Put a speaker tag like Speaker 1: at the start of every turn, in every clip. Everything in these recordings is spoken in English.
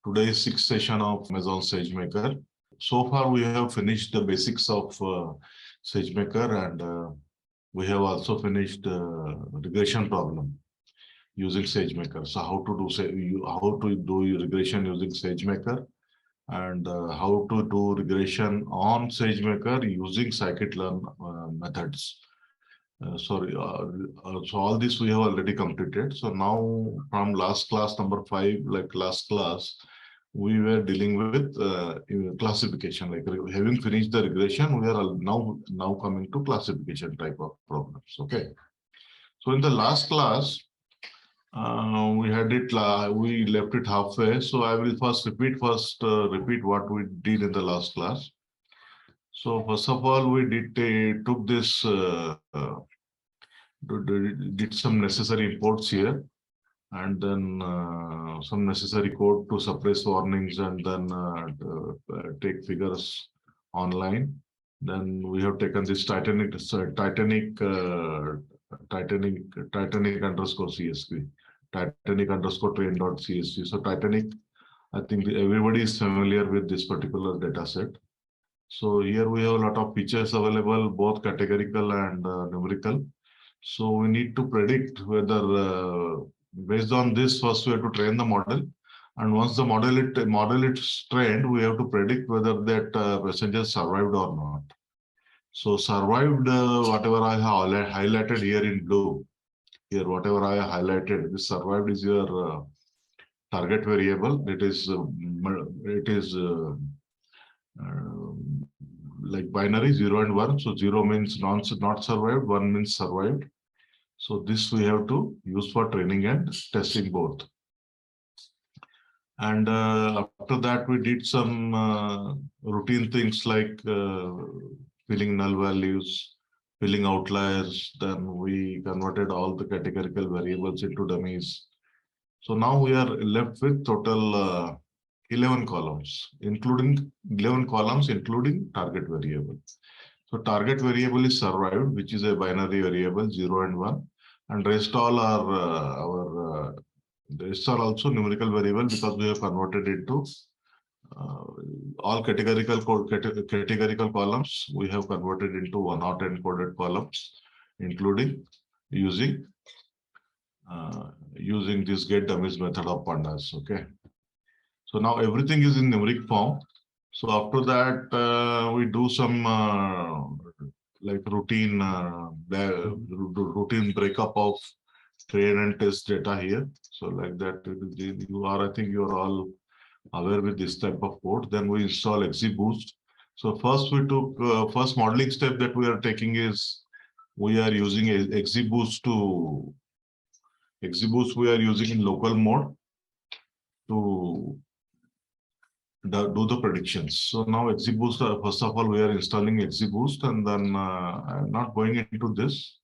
Speaker 1: Today's sixth session of Amazon SageMaker. So far, we have finished the basics of SageMaker, and we have also finished regression problem using SageMaker. So how to do regression using SageMaker, and how to do regression on SageMaker using scikit-learn methods. So all this we have already completed. So now from last class number 5, like last class, we were dealing with classification. Like having finished the regression, we are now coming to classification type of problems. Okay. So in the last class, we left it halfway. So I will repeat what we did in the last class. So first of all, we took this. Did some necessary imports here, and then some necessary code to suppress warnings, and then take figures online. Then we have taken this Titanic underscore CSV, Titanic underscore train.csv. So Titanic, I think everybody is familiar with this particular data set. So here we have a lot of features available, both categorical and numerical. So we need to predict whether, based on this, first we have to train the model. And once the model is trained, we have to predict whether that passenger survived or not. So survived, whatever I have highlighted here in blue, here whatever I have highlighted, this survived is your target variable. It is like binary 0 and 1. So 0 means not survived, 1 means survived. So this we have to use for training and testing both. And after that, we did some routine things like filling null values, filling outliers. Then we converted all the categorical variables into dummies. So now we are left with total 11 columns, including target variable. So target variable is survived, which is a binary variable, 0 and 1, and rest all are rest are also numerical variable, because we have converted into all categorical columns. We have converted into 1 hot encoded columns, including using this get dummies method of pandas. Okay. So now everything is in numeric form. So after that, we do some like routine breakup of train and test data here. So like that, I think you are all aware with this type of code. Then we install XGBoost. So first we took first modeling step that we are taking is we are using XGBoost we are using in local mode to do the predictions. So now XGBoost, first of all, we are installing XGBoost, and then I'm not going into this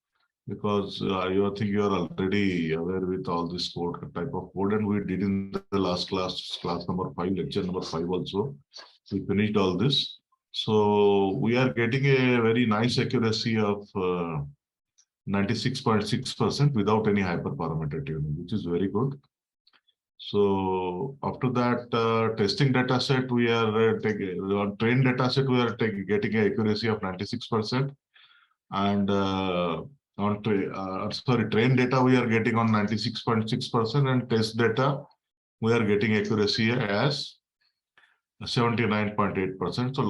Speaker 1: because I think you are already aware with all this type of code, and we did in the last class number 5, lecture number 5 also. We finished all this. So we are getting a very nice accuracy of 96.6% without any hyperparameter tuning, which is very good. So after that, testing data set, we are taking on train data set, we are getting an accuracy of 96%, and on train data we are getting on 96.6%, and test data we are getting accuracy as 79.8%. So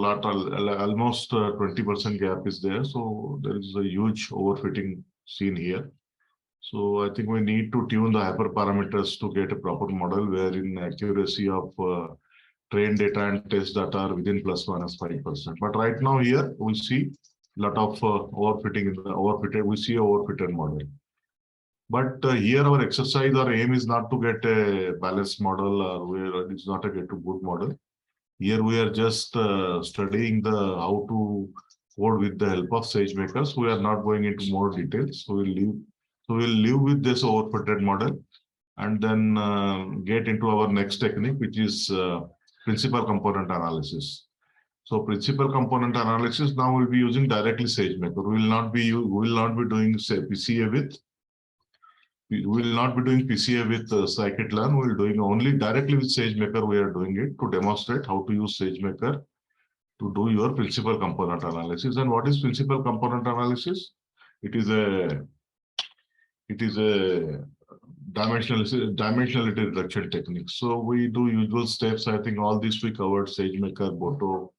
Speaker 1: almost 20% gap is there. So there is a huge overfitting seen here. So I think we need to tune the hyperparameters to get a proper model wherein accuracy of train data and test data are within plus minus 5%. But right now here we see a lot of overfitting we see overfitted model. But here our exercise or aim is not to get a balanced model, or it's not to get a good model. Here we are just studying how to code with the help of SageMaker. So we are not going into more details. So we'll live with this overfitted model, and then get into our next technique, which is principal component analysis. So principal component analysis now we'll be using directly SageMaker. We will not be doing say PCA with we will not be doing PCA with scikit-learn. We will doing only directly with SageMaker. We are doing it to demonstrate how to use SageMaker to do your principal component analysis. And what is principal component analysis? It is a dimensionality reduction technique. So we do usual steps. I think all these we covered: SageMaker, Boto.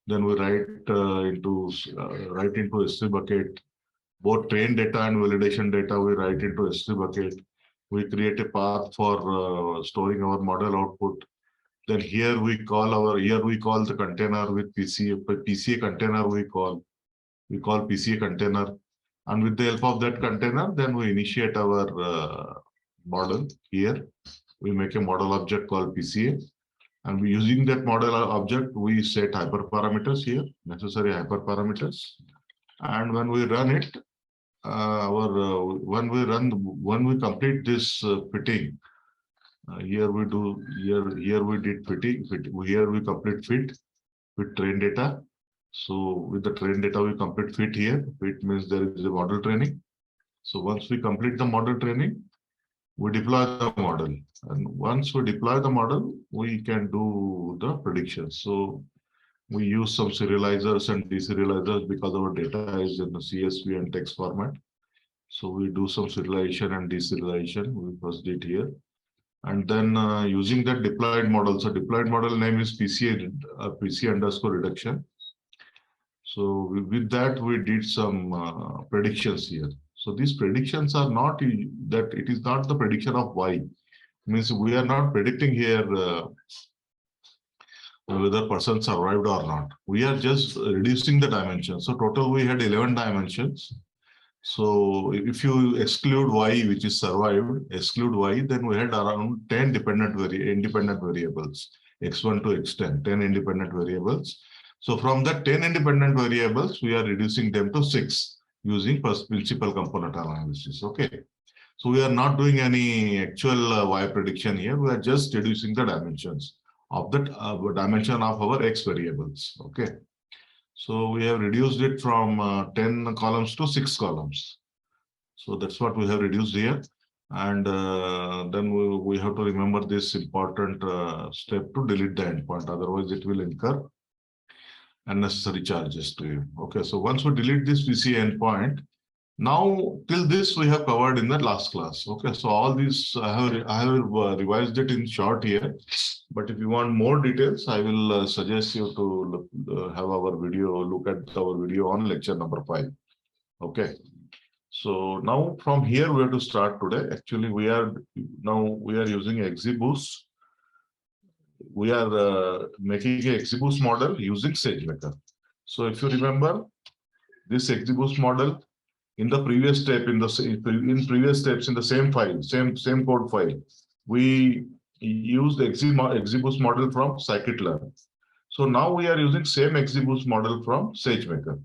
Speaker 1: Then we write into S3 bucket. Both train data and validation data we write into S3 bucket. We create a path for storing our model output. Then here we call the container with PCA container we call PCA container. And with the help of that container, then we initiate our model here. We make a model object called PCA. And using that model object, we set hyperparameters here, necessary hyperparameters. And when we run it, when we complete this fitting, here we did fitting. Here we complete fit with train data. So with the train data, we complete fit here. Fit means there is a model training. So once we complete the model training, we deploy the model. And once we deploy the model, we can do the predictions. So we use some serializers and deserializers because our data is in the CSV and text format. So we do some serialization and deserialization. We first did here. And then using that deployed model. So deployed model name is PCA underscore reduction. So with that, we did some predictions here. So these predictions are not that it is not the prediction of Y. Means we are not predicting here whether person survived or not. We are just reducing the dimensions. So total we had 11 dimensions. So if you exclude Y, which is survived, exclude Y, then we had around 10 independent variables, x1 to x10, 10 independent variables. So from the 10 independent variables, we are reducing them to 6 using principal component analysis. Okay. So we are not doing any actual Y prediction here. We are just reducing the dimensions of the dimension of our X variables. Okay. So we have reduced it from 10 columns to 6 columns. So that's what we have reduced here. And then we have to remember this important step to delete the endpoint. Otherwise, it will incur unnecessary charges to you. Okay, so once we delete this PCA endpoint, now till this we have covered in the last class. Okay, so all these I have revised it in short here. But if you want more details, I will suggest you to have our video, look at our video on lecture number 5. Okay. So now from here we have to start today. Actually, we are using XGBoost. We are making a XGBoost model using SageMaker. So if you remember this XGBoost model, in the previous step, in previous steps in the same file, same code file, we used the XGBoost model from scikit-learn. So now we are using same XGBoost model from SageMaker.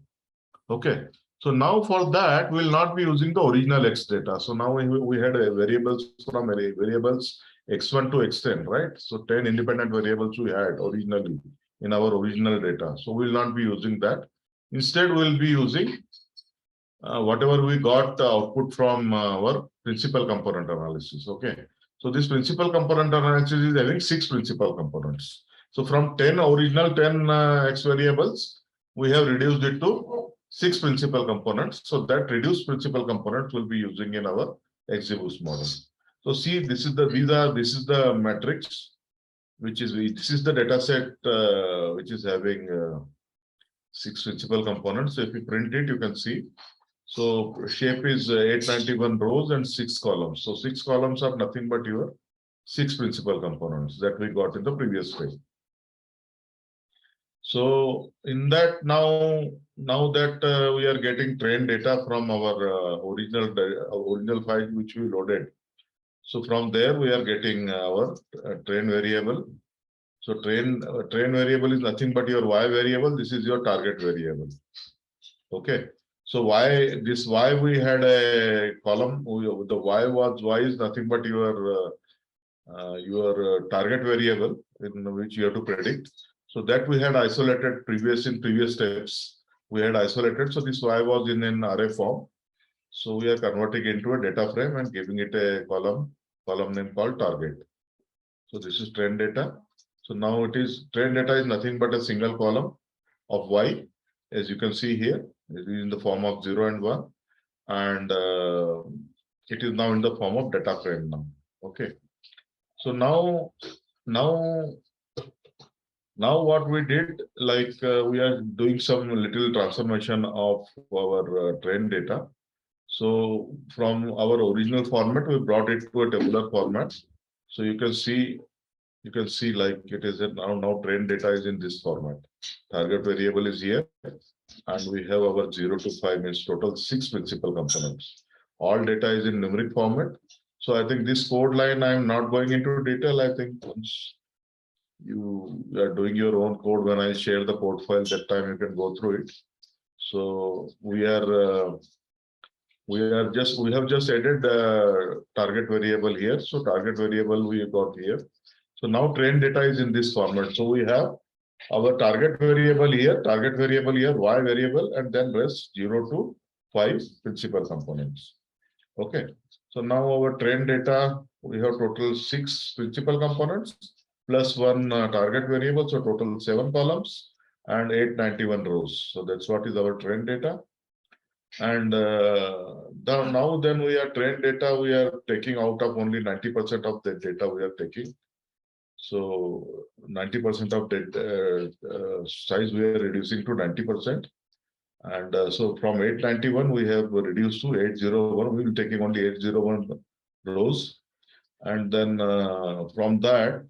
Speaker 1: Okay. So now for that, we will not be using the original X data. So now we had variables from variables x1 to x10, right? So 10 independent variables we had originally in our original data. So we will not be using that. Instead, we will be using whatever we got output from our principal component analysis. Okay. So this principal component analysis is having 6 principal components. So from original 10 X variables, we have reduced it to 6 principal components. So that reduced principal components will be using in our XGBoost model. So see, this is the matrix, this is the data set which is having 6 principal components. So if you print it, you can see. So shape is 891 rows and 6 columns. So 6 columns are nothing but your 6 principal components that we got in the previous page. So in that now that we are getting train data from our original file which we loaded. So from there we are getting our train variable. So train variable is nothing but your Y variable. This is your target variable. Okay. So Y we had a column. The Y is nothing but your target variable in which you have to predict. So that we had isolated in previous steps. We had isolated. So this Y was in an array form. So we are converting into a data frame and giving it a column name called target. So this is trend data. So now it is trend data is nothing but a single column of Y, as you can see here. It is in the form of 0 and 1, and it is now in the form of data frame now. Okay. So now what we did, like we are doing some little transformation of our trend data. So from our original format, we brought it to a tabular format. So you can see like it is now trend data is in this format. Target variable is here, and we have our 0 to 5 means total 6 principal components. All data is in numeric format. So I think this code line, I'm not going into detail. I think once you are doing your own code, when I share the code file, that time you can go through it. So we have just added the target variable here. So target variable we got here. So now trend data is in this format. So we have our target variable here, Y variable, and then rest 0 to 5 principal components. Okay. So now our trend data, we have total 6 principal components plus 1 target variable. So total 7 columns and 891 rows. So that's what is our trend data. And now then we are trend data, we are taking out of only 90% of the data we are taking. So 90% of data size we are reducing to 90%. And so from 891, we have reduced to 801. We will taking only 801 rows. And then from that,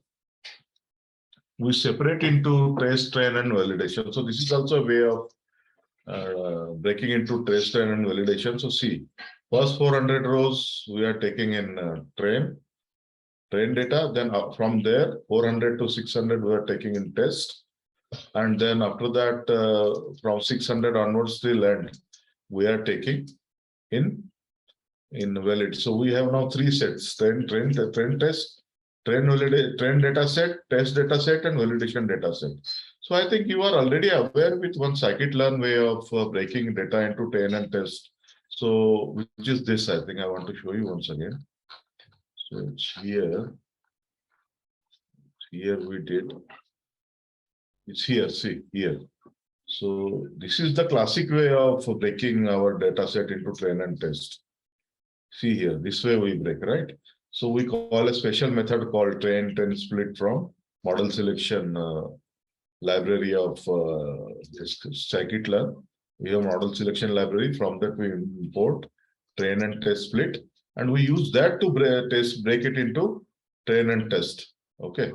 Speaker 1: we separate into trace, train, and validation. So this is also a way of breaking into trace, train, and validation. So see, first 400 rows we are taking in train data. Then from there, 400 to 600 we are taking in test. And then after that, from 600 onwards till end, we are taking in valid. So we have now 3 sets: trend test, train data set, test data set, and validation data set. So I think you are already aware with one scikit-learn way of breaking data into train and test. So which is this? I think I want to show you once again. So it's here. Here we did. It's here. See here. So this is the classic way of breaking our data set into train and test. See here, this way we break, right? So we call a special method called train split from model selection library of this scikit-learn. We have model selection library. From that we import train and test split, and we use that to break it into train and test. Okay.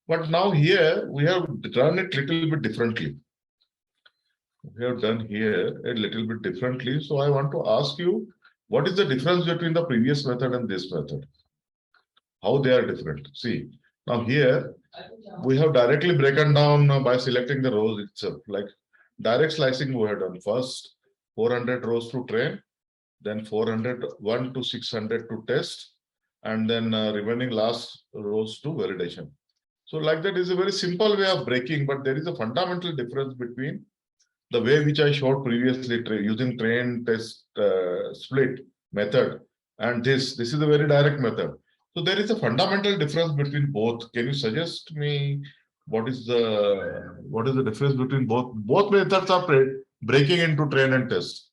Speaker 1: But now here we have done it a little bit differently. We have done here a little bit differently. So I want to ask you, what is the difference between the previous method and this method? How they are different? See, now here we have directly broken down by selecting the rows itself, like direct slicing we have done. First 400 rows to train, then 401 to 600 to test, and then remaining last rows to validation. So like that is a very simple way of breaking, but there is a fundamental difference between the way which I showed previously using train test split method and this is a very direct method. So there is a fundamental difference between both. Can you suggest me what is the difference between both? Both methods are breaking into train and test,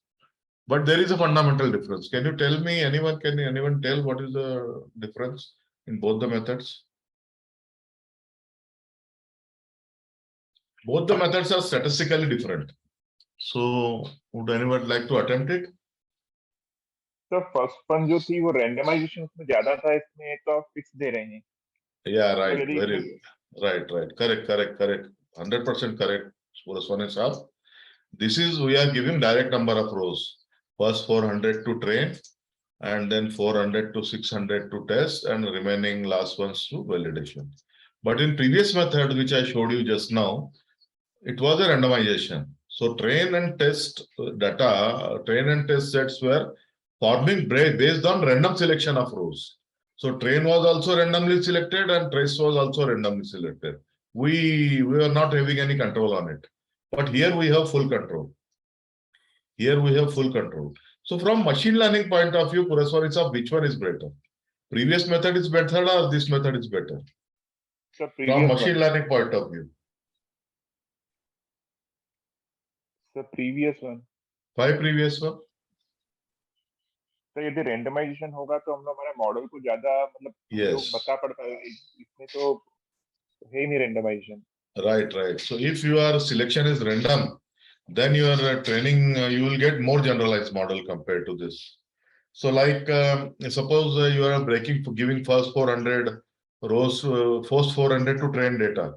Speaker 1: but there is a fundamental difference. Can you tell me? Can anyone tell what is the difference in both the methods? Both the methods are statistically different. So would anyone like to attempt it?
Speaker 2: तो first one जो थी वो randomisation उसमें ज्यादा था, इसमें तो आप फिक्स दे रहे हैं.
Speaker 1: Yeah, right. Very right. Correct. 100% correct. This is, we are giving direct number of rows. First 400 to train, and then 400 to 600 to test, and remaining last ones to validation. But in previous method, which I showed you just now, it was a randomization. So train and test data, train and test sets were forming based on random selection of rows. So train was also randomly selected and trace was also randomly selected. We were not having any control on it. But here we have full control. Here we have full control. So from machine learning point of view, Puraswar, which one is better? Previous method is better or this method is better?
Speaker 2: So
Speaker 1: From
Speaker 2: previous
Speaker 1: machine
Speaker 2: one.
Speaker 1: learning point of view.
Speaker 2: So previous one.
Speaker 1: Why previous one?
Speaker 2: तो यदि randomisation होगा तो हम लोग हमारे model को ज्यादा मतलब उपयोग
Speaker 1: Yes.
Speaker 2: बता पड़ता है, इसमें तो है ही नहीं randomisation.
Speaker 1: Right, right. So if your selection is random, then your training, you will get more generalized model compared to this. So like, suppose you are giving first 400 rows, first 400 to train data.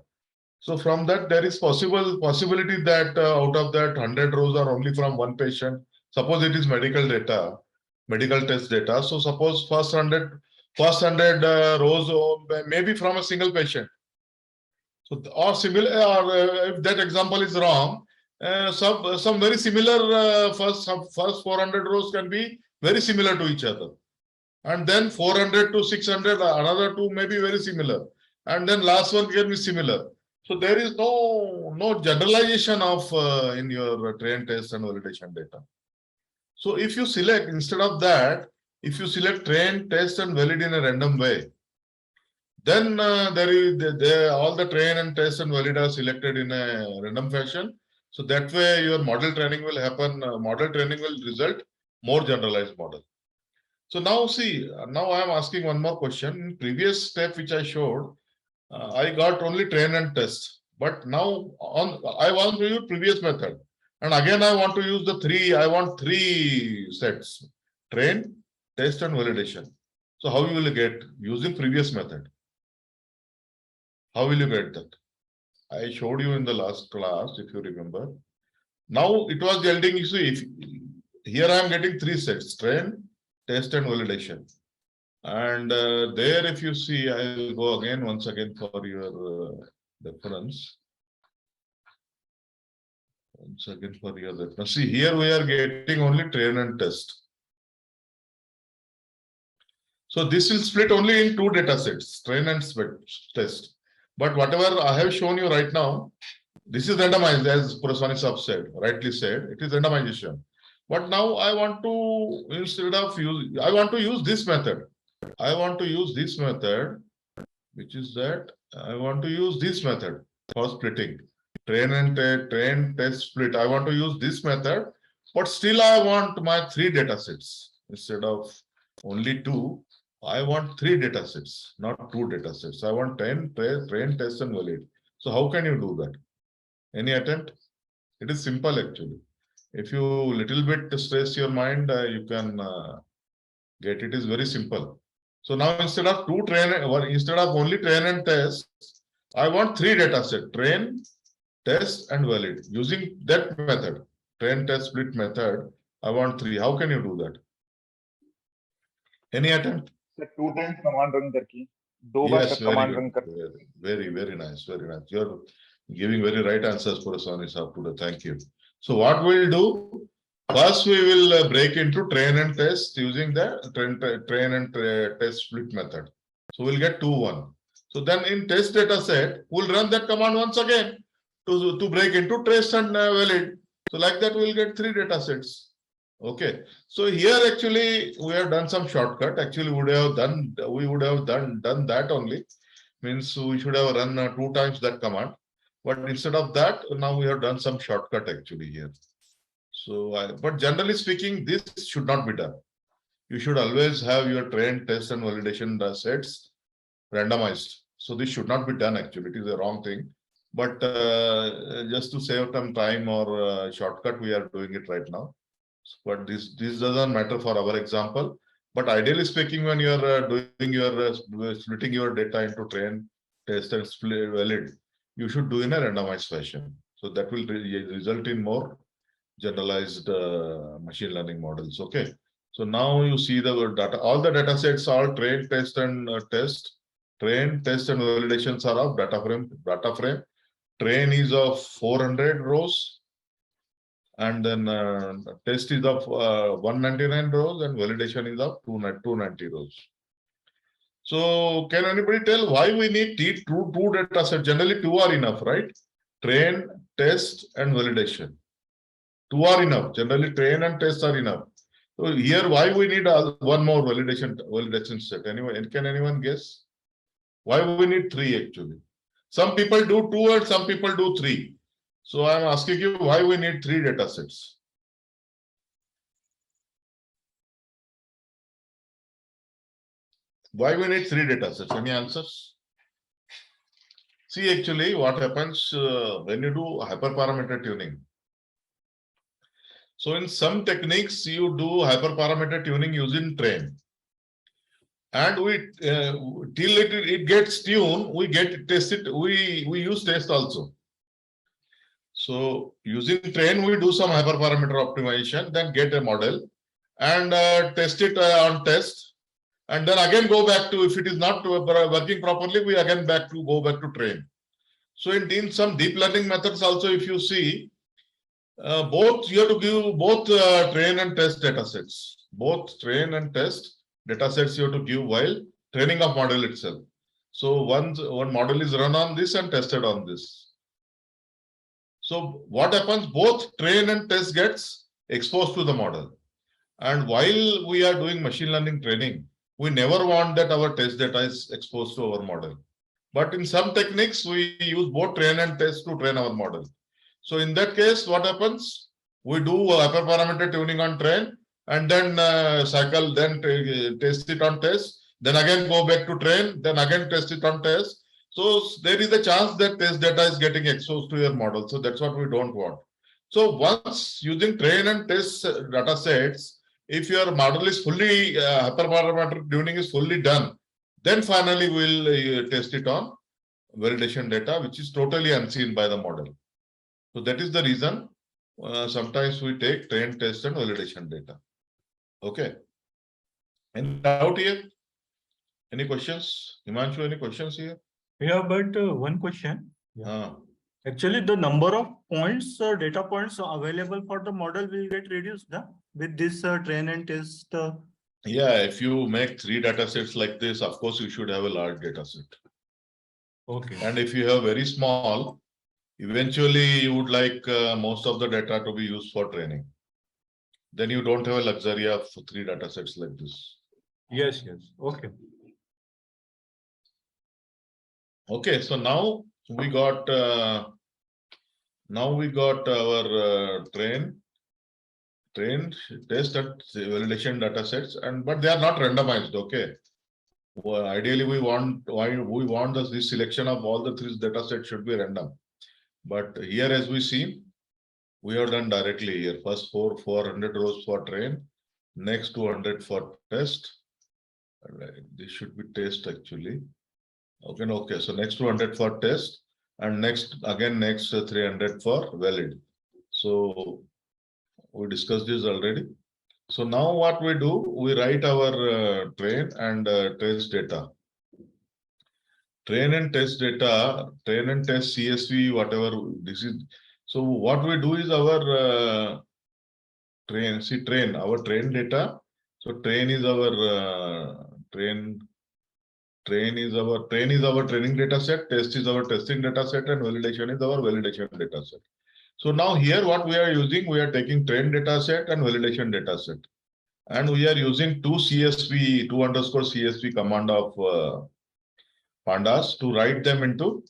Speaker 1: So from that, there is possibility that out of that 100 rows are only from one patient. Suppose it is medical data, medical test data. So suppose first 100 rows maybe from a single patient. So or similar, or if that example is wrong, some very similar first 400 rows can be very similar to each other, and then 400 to 600 another two may be very similar, and then last one can be similar. So there is no generalization of in your train test and validation data. So if you select instead of that, if you select train test and valid in a random way, then all the train and test and valid are selected in a random fashion. So that way your model training will happen. Model training will result more generalized model. So now see, now I am asking one more question. In previous step which I showed, I got only train and test. But now I want to use previous method. And again I want to use I want three sets. Train, test and validation. So how you will get using previous method? How will you get that? I showed you in the last class, if you remember. Now it was yielding, you see, here I am getting three sets, train, test and validation. And there, if you see, I will go again, once again for your reference. Once again for your reference. See, here we are getting only train and test. So this will split only in two data sets, train and test. But whatever I have shown you right now, this is randomized, as Puraswani said, rightly said, it is randomization. But now I want to, instead of use, I want to use this method. I want to use this method, which is that I want to use this method for splitting. Train test split. I want to use this method, but still I want my three data sets. Instead of only two, I want three data sets, not two data sets. I want train, test, and valid. So how can you do that? Any attempt? It is simple actually. If you little bit stress your mind, you can get it. Is very simple. So now instead of instead of only train and test, I want three data set: train, test, and valid. Using that method, train, test, split method, I want three. How can you do that? Any attempt?
Speaker 2: So 2 times command run करके, 2 बार
Speaker 1: Yes,
Speaker 2: तक
Speaker 1: very
Speaker 2: command
Speaker 1: good.
Speaker 2: run कर.
Speaker 1: Very nice, very nice. You're giving very right answers for us on this up today. Thank you. So what we'll do, first we will break into train and test using the train and test split method. So we'll get 2-1. So then in test data set, we'll run that command once again to break into test and valid. So like that, we'll get three data sets. Okay. So here actually we have done some shortcut. Actually, we would have done that only. Means we should have run 2 times that command. But instead of that, now we have done some shortcut actually here. So, but generally speaking, this should not be done. You should always have your train, test, and validation sets randomized. So this should not be done actually. It is a wrong thing. But just to save some time or shortcut, we are doing it right now. But this doesn't matter for our example. But ideally speaking, when you are doing your splitting your data into train, test, and split valid, you should do in a randomized fashion. So that will result in more generalized machine learning models. Okay. So now you see the data. All the data sets are train, test, and test. Train, test, and validations are of data frame. Train is of 400 rows, and then test is of 199 rows, and validation is of 290 rows. So can anybody tell why we need two data sets? Generally, two are enough, right? Train, test, and validation. Two are enough. Generally, train and test are enough. So here, why we need one more validation set? Anyway, can anyone guess? Why we need three actually? Some people do two and some people do three. So I'm asking you why we need three data sets. Why we need three data sets? Any answers? See, actually, what happens when you do hyperparameter tuning? So in some techniques, you do hyperparameter tuning using train. And we till it gets tuned, we get tested, we use test also. So using train, we do some hyperparameter optimization, then get a model and test it on test. And then again go back to, if it is not working properly, we again go back to train. So in some deep learning methods also, if you see, both you have to give both train and test data sets. Both train and test data sets you have to give while training of model itself. So one model is run on this and tested on this. So what happens? Both train and test gets exposed to the model. And while we are doing machine learning training, we never want that our test data is exposed to our model. But in some techniques, we use both train and test to train our model. So in that case, what happens? We do hyperparameter tuning on train and then test it on test, then again go back to train, then again test it on test. So there is a chance that test data is getting exposed to your model. So that's what we don't want. So once using train and test data sets, if your model is fully hyperparameter tuning is fully done, then finally we'll test it on validation data, which is totally unseen by the model. So that is the reason sometimes we take train, test, and validation data. Okay. Any doubt here? Any questions? Himanshu, any questions here?
Speaker 3: Yeah, but one question. Yeah. Actually, the number of points, data points available for the model will get reduced with this train and test.
Speaker 1: Yeah, if you make three data sets like this, of course, you should have a large data set.
Speaker 3: Okay.
Speaker 1: And if you have very small, eventually you would like most of the data to be used for training. Then you don't have a luxury of three data sets like this.
Speaker 3: Yes, yes. Okay.
Speaker 1: Okay, so now we got our train, test, and validation data sets, but they are not randomized. Okay. Well, ideally, we want this selection of all the three data sets should be random. But here, as we see, we have done directly here. First 400 rows for train, next 200 for test. This should be test actually. Okay. So next 200 for test, and next 300 for valid. So we discussed this already. So now what we do, we write our train and test data. Train and test data, train and test CSV, whatever this is. So what we do is our our train data. So train is our train is our training data set, test is our testing data set, and validation is our validation data set. So now here what we are using, we are taking train data set and validation data set. And we are using two underscore CSV command of pandas to write them into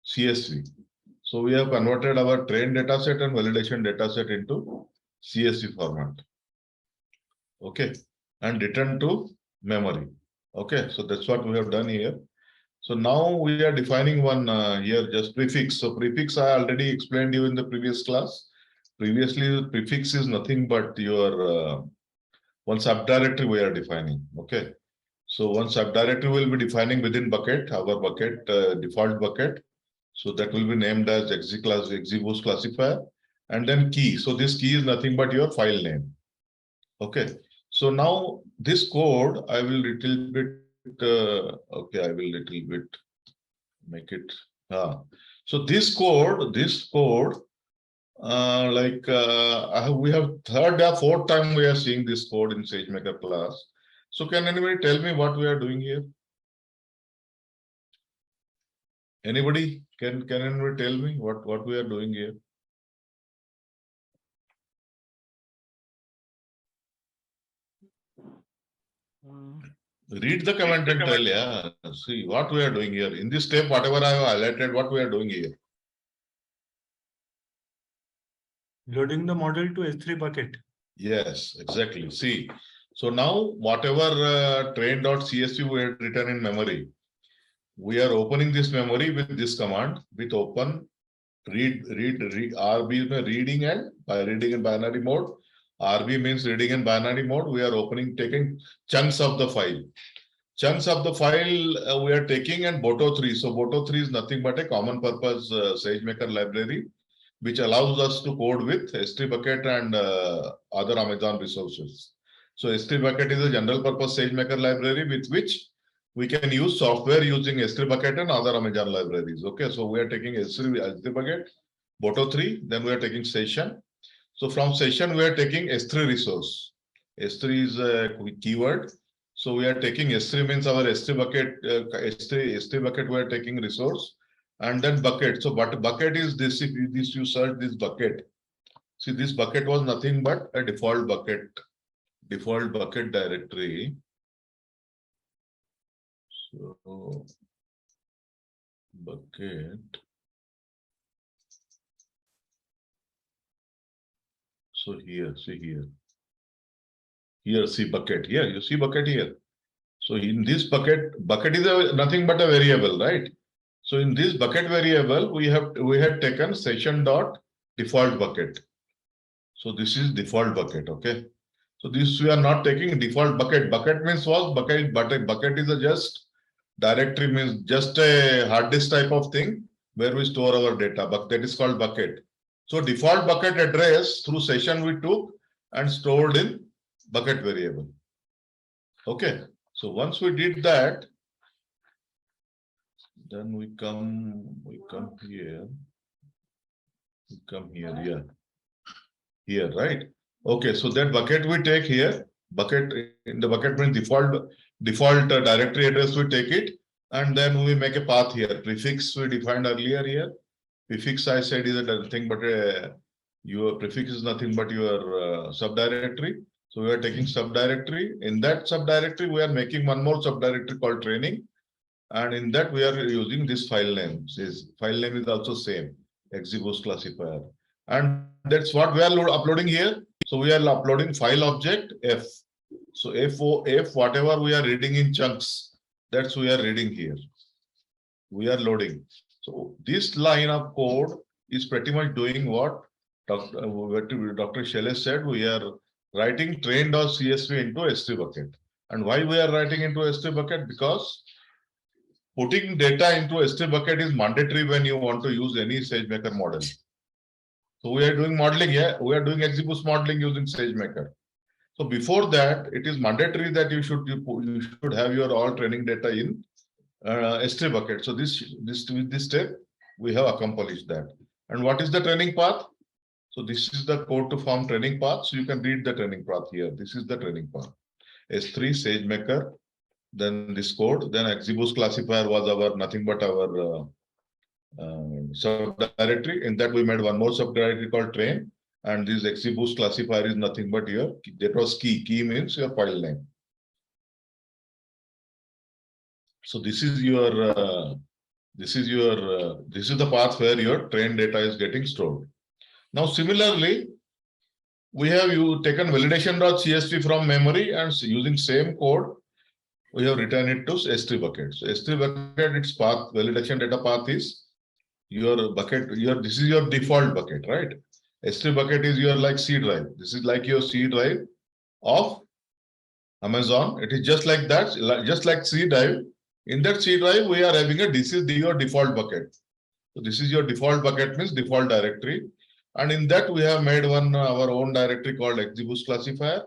Speaker 1: CSV. So we have converted our train data set and validation data set into CSV format. Okay. And return to memory. Okay. So that's what we have done here. So now we are defining one here, just prefix. So prefix I already explained you in the previous class. Previously, prefix is nothing but your one subdirectory we are defining. Okay. So one subdirectory will be defining within bucket, our bucket, default bucket. So that will be named as exiboost classifier, and then key. So this key is nothing but your file name. Okay. So now this code, I will little bit, I will little bit make it. So this code, we have third or fourth time we are seeing this code in SageMaker class. So can anybody tell me what we are doing here? Anybody can anybody tell me what we are doing here? Read the comment and tell, yeah. See what we are doing here. In this step, whatever I have highlighted, what we are doing here.
Speaker 3: Loading the model to S3 bucket.
Speaker 1: Yes, exactly. See, so now whatever train.csv we had written in memory, we are opening this memory with this command with open read RB means reading, and by reading in binary mode, RB means reading in binary mode. We are opening, taking chunks of the file. Chunks of the file we are taking, and Boto3. So Boto3 is nothing but a common purpose SageMaker library, which allows us to code with S3 bucket and other Amazon resources. So S3 bucket is a general purpose SageMaker library with which we can use software using S3 bucket and other Amazon libraries. Okay, so we are taking S3 bucket, Boto3, then we are taking session. So from session, we are taking S3 resource. S3 is a keyword. So we are taking S3 means our S3 bucket, S3 bucket, we are taking resource. And then bucket. So bucket is this, if you search this bucket. See, this bucket was nothing but a default bucket directory. So bucket. So here, see here. Here, see bucket. Here, you see bucket here. So in this bucket is nothing but a variable, right? So in this bucket variable, we had taken session dot default bucket. So this is default bucket, okay? So this we are not taking default bucket. Bucket means what? Bucket is a just directory, means just a hard disk type of thing where we store our data. But that is called bucket. So default bucket address through session we took and stored in bucket variable. Okay. So once we did that, then we come here. We come here, yeah. Here, right? Okay, so that bucket we take here. Bucket in the bucket means default directory address, we take it, and then we make a path here. Prefix we defined earlier here. Prefix I said is a thing, but your prefix is nothing but your subdirectory. So we are taking subdirectory. In that subdirectory, we are making one more subdirectory called training. And in that, we are using this file name. This file name is also same, XGBoost classifier. And that's what we are uploading here. So we are uploading file object F. So F, whatever we are reading in chunks, that's we are reading here. We are loading. So this line of code is pretty much doing what Dr. Shailesh said. We are writing train.csv into S3 bucket. And why we are writing into S3 bucket? Because putting data into S3 bucket is mandatory when you want to use any SageMaker model. So we are doing modeling, yeah. We are doing XGBoost modeling using SageMaker. So before that, it is mandatory that you should have your all training data in S3 bucket. So this step, we have accomplished that. And what is the training path? So this is the code to form training path. So you can read the training path here. This is the training path. S3 SageMaker, then this code, then XGBoost classifier was our nothing but our subdirectory. In that we made one more subdirectory called train, and this XGBoost classifier is nothing but your, that was key. Key means your file name. So this is your this is the path where your train data is getting stored. Now similarly, we have taken validation.csv from memory, and using same code, we have written it to S3 bucket. So S3 bucket, its path, validation data path is your bucket. This is your default bucket, right? S3 bucket is your like C drive. This is like your C drive of Amazon. It is just like that, just like C drive. In that C drive, we are having this is your default bucket. So this is your default bucket, means default directory. And in that, we have made our own directory called XGBoost classifier.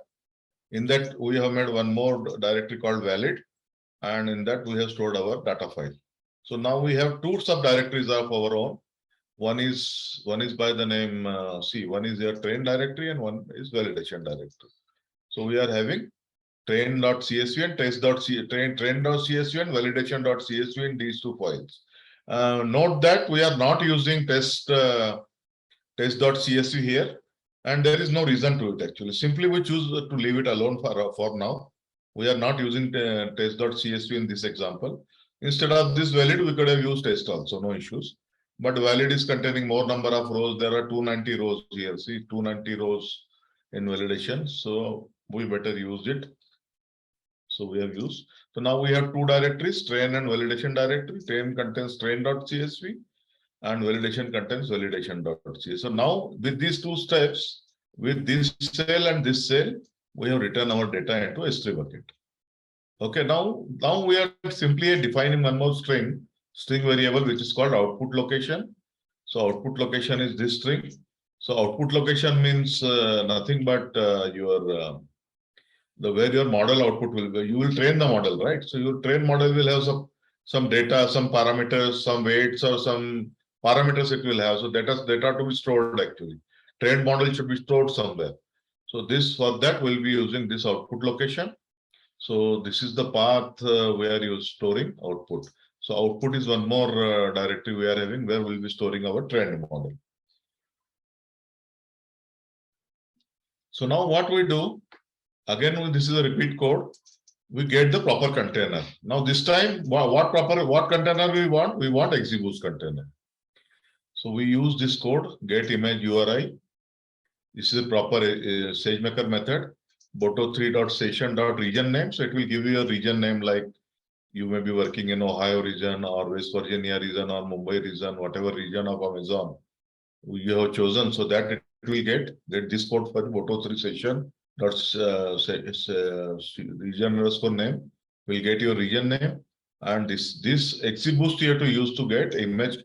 Speaker 1: In that, we have made one more directory called valid. And in that, we have stored our data file. So now we have two subdirectories of our own. One is by the name one is your train directory and one is validation directory. So we are having train.csv and train.csv and validation.csv in these two files. Note that we are not using test.csv here, and there is no reason to it actually. Simply we choose to leave it alone for now. We are not using test.csv in this example. Instead of this valid, we could have used test also, no issues. But valid is containing more number of rows. There are 290 rows here. See, 290 rows in validation. So we better use it. So we have used. So now we have two directories, train and validation directory. Train contains train.csv and validation contains validation.csv. So now with these two steps, with this cell and this cell, we have written our data into S3 bucket. Okay, now we are simply defining one more string variable, which is called output location. So output location is this string. So output location means nothing but where your model output will go. You will train the model, right? So your train model will have some data, some parameters, some weights, or some parameters it will have. So data to be stored actually. Trained model should be stored somewhere. So for that we'll be using this output location. So this is the path where you're storing output. So output is one more directory we are having where we'll be storing our trained model. So now what we do, again, this is a repeat code. We get the proper container. Now this time, what container we want? We want XGBoost container. So we use this code, get image URI. This is a proper SageMaker method. boto3.session.region name. So it will give you a region name like you may be working in Ohio region or West Virginia region or Mumbai region, whatever region of Amazon you have chosen. So that it will get this code for boto3 session dot region name will get your region name, and this XGBoost you have to use to get image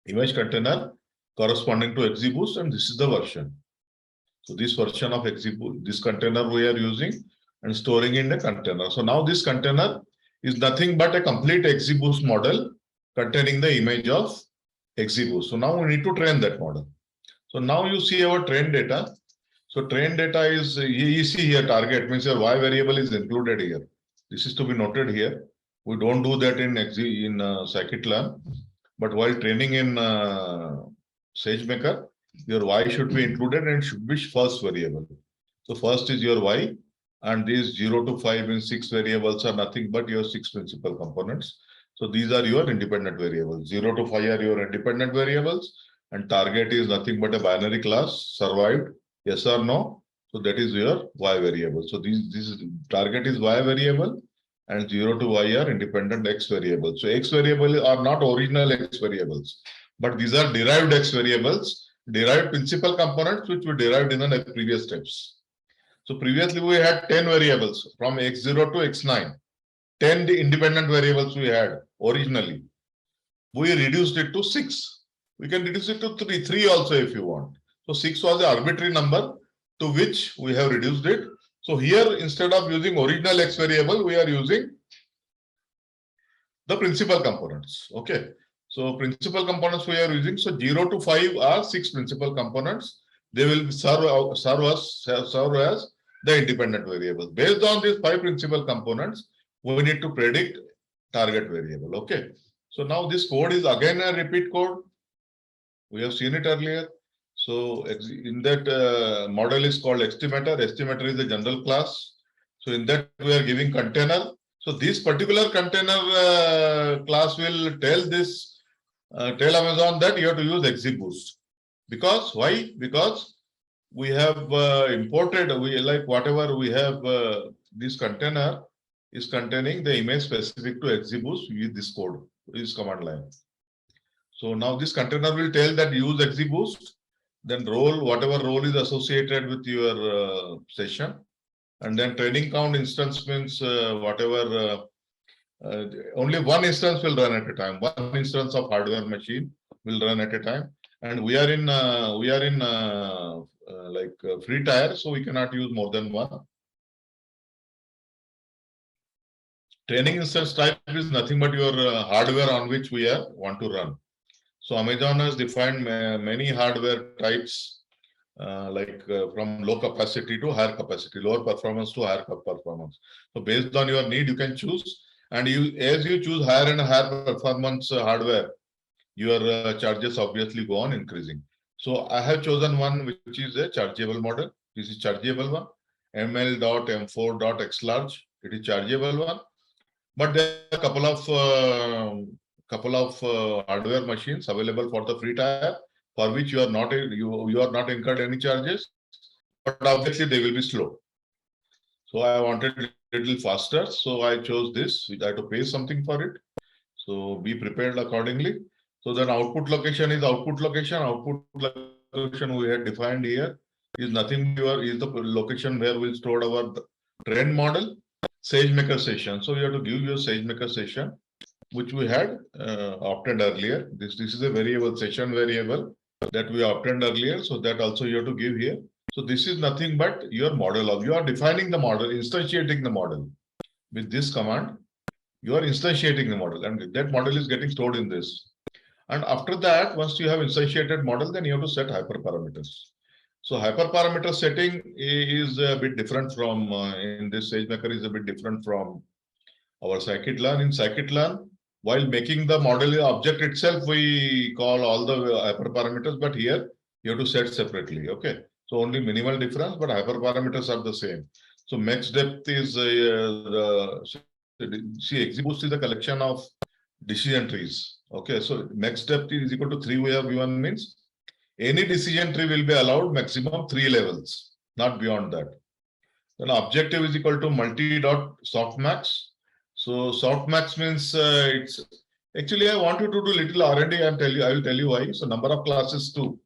Speaker 1: container corresponding to XGBoost, and this is the version. So this version of XGBoost, this container we are using and storing in the container. So now this container is nothing but a complete XGBoost model containing the image of XGBoost. So now we need to train that model. So now you see our train data. So train data is, you see here target means your Y variable is included here. This is to be noted here. We don't do that in scikit-learn, but while training in SageMaker, your Y should be included and should be first variable. So first is your Y, and these 0 to 5 in 6 variables are nothing but your 6 principal components. So these are your independent variables. 0 to 5 are your independent variables, and target is nothing but a binary class, survived, yes or no. So that is your Y variable. So this target is Y variable, and 0 to Y are independent X variables. So X variables are not original X variables, but these are derived X variables, derived principal components which we derived in the previous steps. So previously we had 10 variables from X0 to X9. 10 independent variables we had originally. We reduced it to 6. We can reduce it to 3 also if you want. So 6 was the arbitrary number to which we have reduced it. So here, instead of using original X variable, we are using the principal components. Okay. So principal components we are using. So 0 to 5 are 6 principal components. They will serve as the independent variables. Based on these 5 principal components, we need to predict target variable. Okay. So now this code is again a repeat code. We have seen it earlier. So in that model is called estimator. Estimator is a general class. So in that we are giving container. So this particular container class will tell Amazon that you have to use XGBoost. Because why? Because we have imported, whatever we have, this container is containing the image specific to XGBoost with this code, this command line. So now this container will tell that use XGBoost, then role, whatever role is associated with your session, and then training count instance means whatever, only one instance will run at a time. One instance of hardware machine will run at a time, and we are in free tier, so we cannot use more than one. Training instance type is nothing but your hardware on which we want to run. So Amazon has defined many hardware types, from low capacity to higher capacity, lower performance to higher performance. So based on your need, you can choose, and as you choose higher and higher performance hardware, your charges obviously go on increasing. So I have chosen one which is a chargeable model.
Speaker 4: This is chargeable one. ml.m4.xlarge. It is chargeable one. But there are a couple of hardware machines available for the free tier, for which you are not incurred any charges, but obviously they will be slow. So I wanted a little faster, so I chose this. I have to pay something for it. So be prepared accordingly. So then output location is output location. Output location we had defined here is nothing more, is the location where we'll store our trend model, SageMaker session. So you have to give your SageMaker session, which we had obtained earlier. This is a variable, session variable that we obtained earlier. So that also you have to give here. So this is nothing but your model of, you are defining the model, instantiating the model. With this command, you are instantiating the model, and that model is getting stored in this. And after that, once you have instantiated model, then you have to set hyperparameters. So hyperparameter setting is a bit different from, in this SageMaker is a bit different from our scikit-learn. In scikit-learn, while making the model object itself, we call all the hyperparameters, but here you have to set separately, okay? So only minimal difference, but hyperparameters are the same. So max depth is, XGBoost is a collection of decision trees. Okay, so max depth is equal to 3 we have given, means any decision tree will be allowed maximum 3 levels, not beyond that. Then objective is equal to multi.softmax. So softmax means it's actually I want you to do little R&D and I will tell you why. So number of classes 2.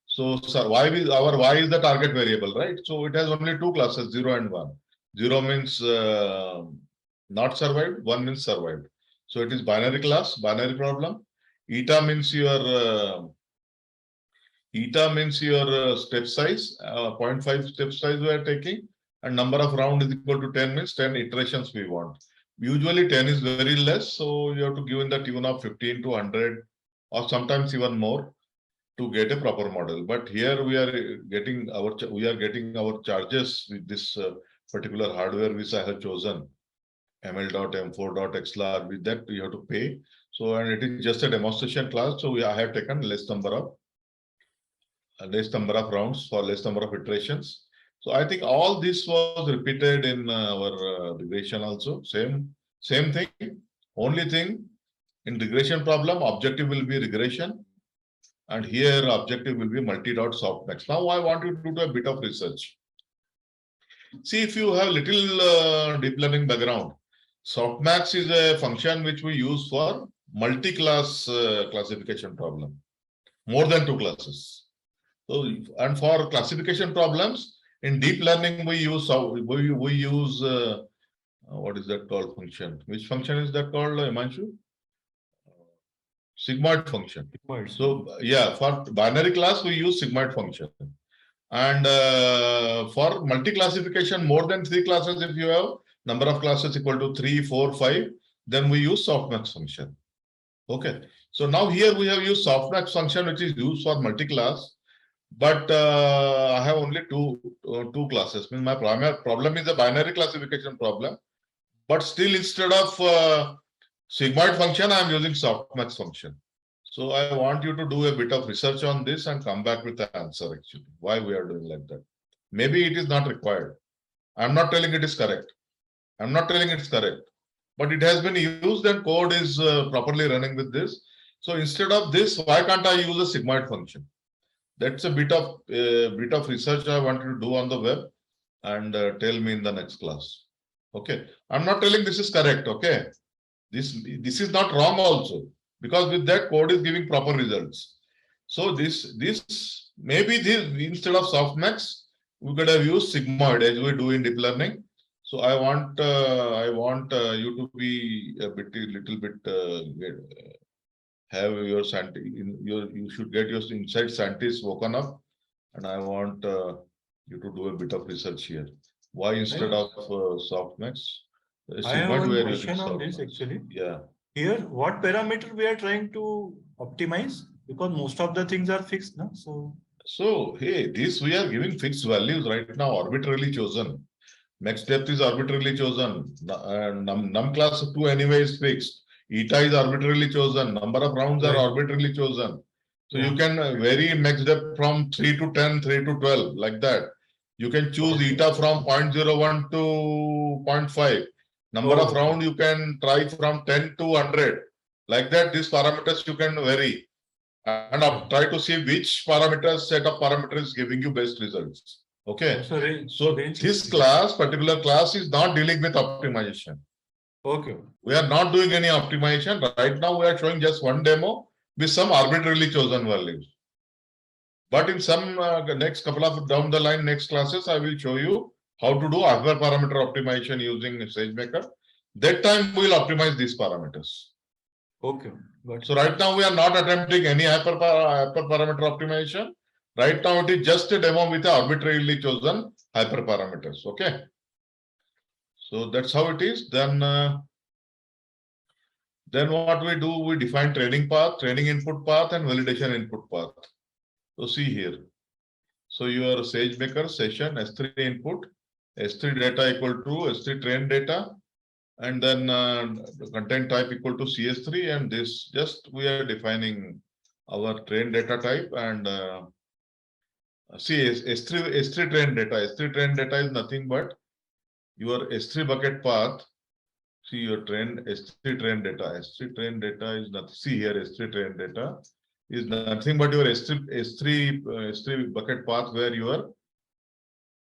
Speaker 4: So y is the target variable, right? So it has only 2 classes, 0 and 1. 0 means not survived, 1 means survived. So it is binary class, binary problem. Eta means your step size, 0.5 step size we are taking, and number of round is equal to 10, means 10 iterations we want. Usually 10 is very less, so you have to give in the tune of 15 to 100 or sometimes even more to get a proper model. But here we are getting our charges with this particular hardware which I have chosen, ml.m4.xlarge. With that you have to pay. So, and it is just a demonstration class, so I have taken less number of rounds for less number of iterations. So I think all this was repeated in our regression also. Same thing. Only thing, in regression problem, objective will be regression, and here objective will be multi.softmax. Now I want you to do a bit of research. See, if you have little deep learning background, softmax is a function which we use for multi-class classification problem, more than 2 classes. So, and for classification problems in deep learning, we use what is that called function? Which function is that called, Himanshu? Sigmoid function. So yeah, for binary class we use sigmoid function, and for multi-classification, more than 3 classes, if you have number of classes equal to 3, 4, 5, then we use softmax function. Okay, so now here we have used softmax function, which is used for multi-class. But I have only two classes. I mean, my primary problem is a binary classification problem. But still, instead of sigmoid function, I am using softmax function. So I want you to do a bit of research on this and come back with the answer actually, why we are doing like that. Maybe it is not required. I'm not telling it is correct. I'm not telling it's correct. But it has been used and code is properly running with this. So instead of this, why can't I use a sigmoid function? That's a bit of research I want to do on the web, and tell me in the next class. Okay, I'm not telling this is correct. Okay, this is not wrong also, because with that code is giving proper results. So this maybe this, instead of softmax, we could have used sigmoid as we do in deep learning. So I want you to be a little bit have your you should get your inside scientists woken up, and I want you to do a bit of research here. Why instead of softmax?
Speaker 3: I have one question on this actually.
Speaker 4: Yeah.
Speaker 3: Here, what parameter we are trying to optimize? Because most of the things are fixed, no?
Speaker 4: So hey, this we are giving fixed values right now, arbitrarily chosen. Max depth is arbitrarily chosen. Num class 2 anyway is fixed. Eta is arbitrarily chosen. Number of rounds are arbitrarily chosen. So you can vary max depth from 3 to 10, 3 to 12, like that. You can choose eta from 0.01 to 0.5. Number of round you can try from 10 to 100. Like that, these parameters you can vary. And try to see which parameters, set of parameters is giving you best results. Okay. So this class, particular class, is not dealing with optimization.
Speaker 3: Okay.
Speaker 4: We are not doing any optimization. Right now, we are showing just one demo with some arbitrarily chosen values. But in some next couple of down the line next classes, I will show you how to do hyperparameter optimization using SageMaker. That time we will optimize these parameters.
Speaker 3: Okay.
Speaker 4: So right now we are not attempting any hyperparameter optimization. Right now it is just a demo with arbitrarily chosen hyperparameters. Okay. So that's how it is. Then what we do, we define training path, training input path, and validation input path. So see here. So your SageMaker session S3 input, S3 data equal to S3 train data, and then content type equal to CS3, and this just we are defining our train data type, and see S3 train data. S3 train data is nothing but your S3 bucket path. See your S3 train data. S3 train data is nothing. See here S3 train data is nothing but your S3 bucket path where your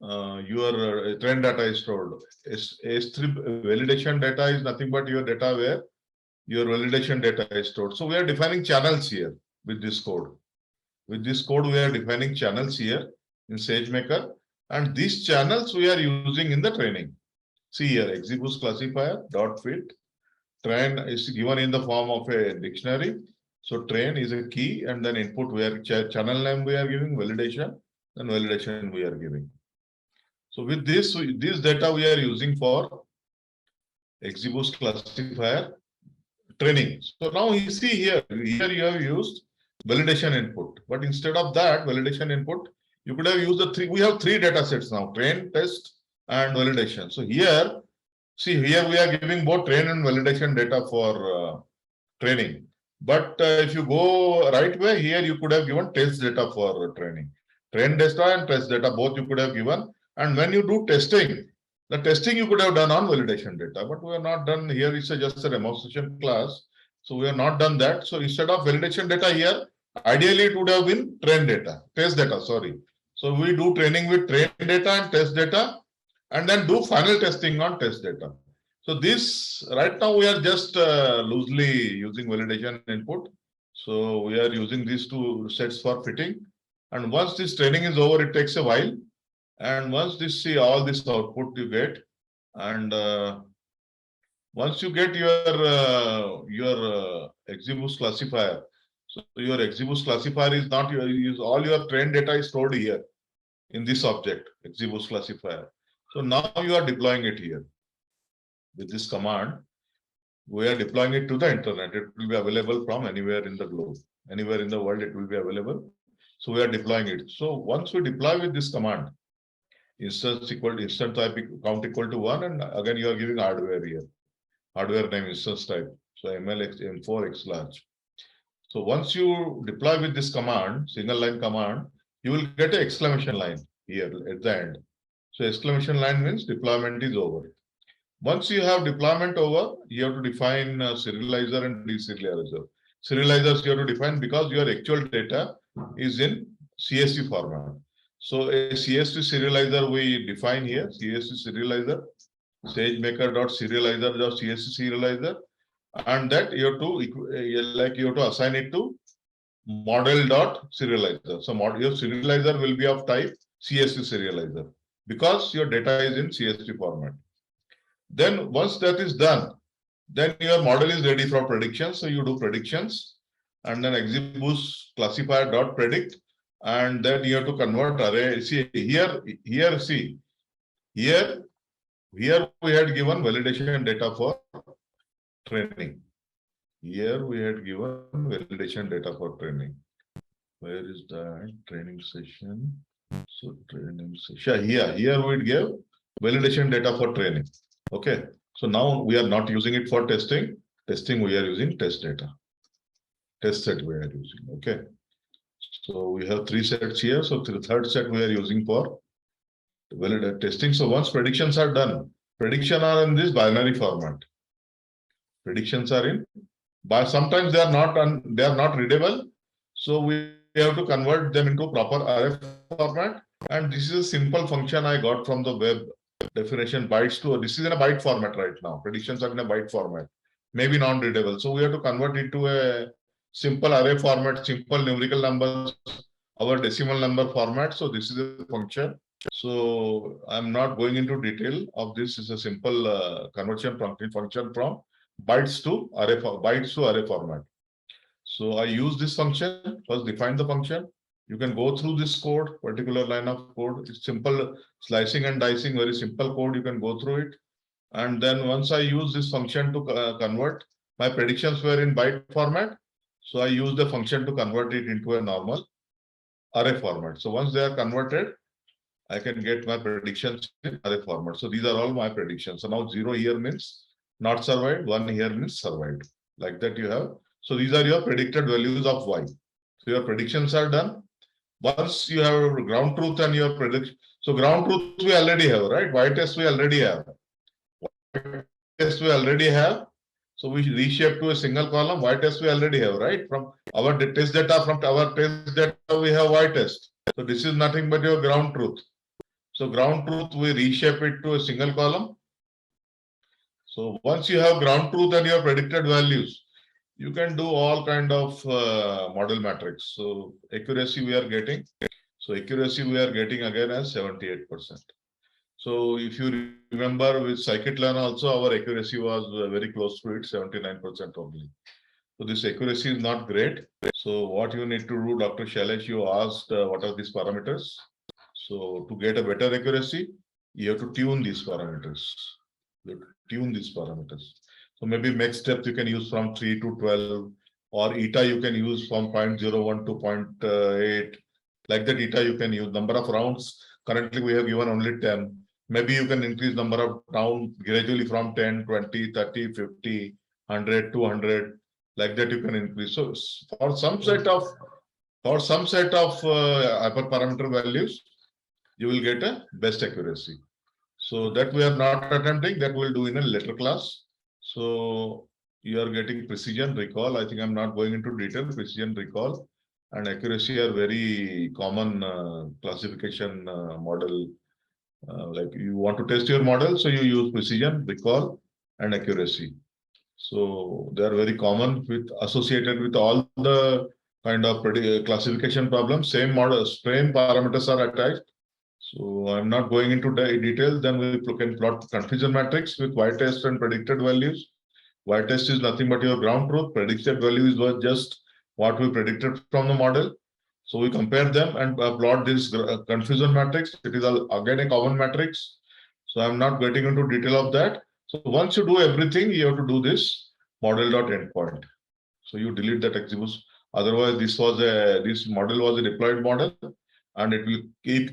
Speaker 4: train data is stored. S3 validation data is nothing but your data where your validation data is stored. So we are defining channels here with this code. With this code, we are defining channels here in SageMaker, and these channels we are using in the training. See here, XGBoost classifier dot fit. Train is given in the form of a dictionary. So train is a key, and then input where channel name we are giving, validation, and validation we are giving. So with this data we are using for XGBoost classifier training. So now you see here you have used validation input, but instead of that validation input, you could have used we have three data sets now: train, test, and validation. So here, see here we are giving both train and validation data for training. But if you go right way, here you could have given test data for training. Train data and test data, both you could have given. And when you do testing, the testing you could have done on validation data, but we are not done here. It's just a demonstration class. So we have not done that. So instead of validation data here, ideally it would have been train data, test data, sorry. So we do training with train data and test data, and then do final testing on test data. So this, right now we are just loosely using validation input. So we are using these two sets for fitting. And once this training is over, it takes a while. And once this, see all this output you get, and once you get your XGBoost classifier, so your XGBoost classifier is not all your train data is stored here in this object, XGBoost classifier. So now you are deploying it here. With this command, we are deploying it to the internet. It will be available from anywhere in the globe, anywhere in the world, it will be available. So we are deploying it. So once we deploy with this command, instance equal to instance type count equal to 1, and again you are giving hardware here, hardware name instance type. So MLX M4 X large. So once you deploy with this command, single line command, you will get an exclamation line here at the end. So exclamation line means deployment is over. Once you have deployment over, you have to define serializer and deserializer. Serializers you have to define because your actual data is in CSV format. So a CSV serializer we define here, CSV serializer, SageMaker.serializer.CSV serializer, and that you have to assign it to model.serializer. So your serializer will be of type CSV serializer because your data is in CSV format. Then once that is done, then your model is ready for prediction. So you do predictions, and then XGBoost classifier.predict, and then you have to convert array. See here we had given validation data for training. Here we had given validation data for training. Where is the training session? So training session here we give validation data for training. Okay, so now we are not using it for testing. Testing we are using test data. Test set we are using. Okay, so we have three sets here. So the third set we are using for valid testing. So once predictions are done, prediction are in this binary format. Predictions are in, but sometimes they are not readable. So we have to convert them into proper array format. And this is a simple function I got from the web definition bytes to. This is in a byte format right now. Predictions are in a byte format, maybe non-readable. So we have to convert it to a simple array format, simple numerical numbers, our decimal number format. So this is a function. So I'm not going into detail of this. It's a simple conversion function from bytes to array format. So I use this function. First define the function. You can go through this code, particular line of code. It's simple slicing and dicing, very simple code. You can go through it. And then once I use this function to convert, my predictions were in byte format. So I use the function to convert it into a normal array format. So once they are converted, I can get my predictions in array format. So these are all my predictions. So now 0 here means not survived, 1 here means survived. Like that you have. So these are your predicted values of Y. So your predictions are done. Once you have ground truth and your prediction. So ground truth we already have, right? Y test we already have. Y test we already have. So we reshape to a single column. Y test we already have, right? From our test data, we have Y test. So this is nothing but your ground truth. So ground truth, we reshape it to a single column. So once you have ground truth and your predicted values, you can do all kind of model matrix. So accuracy we are getting. So accuracy we are getting again as 78%. So if you remember with scikit-learn also, our accuracy was very close to it, 79% only. So this accuracy is not great. So what you need to do, Dr. Shailesh, you asked what are these parameters? So to get a better accuracy, you have to tune these parameters. You have to tune these parameters. So maybe next step you can use from 3 to 12, or eta you can use from 0.01 to 0.8. Like that eta you can use. Number of rounds, currently we have given only 10. Maybe you can increase number of rounds gradually from 10, 20, 30, 50, 100, 200. Like that you can increase. So for some set of hyperparameter values, you will get a best accuracy. So that we are not attempting, that we'll do in a later class. So you are getting precision recall. I think I'm not going into detail. Precision recall and accuracy are very common classification model. Like you want to test your model, so you use precision, recall, and accuracy. So they are very common with associated with all the kind of classification problems. Same model, same parameters are attached. So I'm not going into details. Then we can plot confusion matrix with Y test and predicted values. Y test is nothing but your ground truth. Predicted values was just what we predicted from the model. So we compare them and plot this confusion matrix. It is again a common matrix. So I'm not getting into detail of that. So once you do everything, you have to do this model.endpoint. So you delete that exhibits. Otherwise, this model was a deployed model, and it will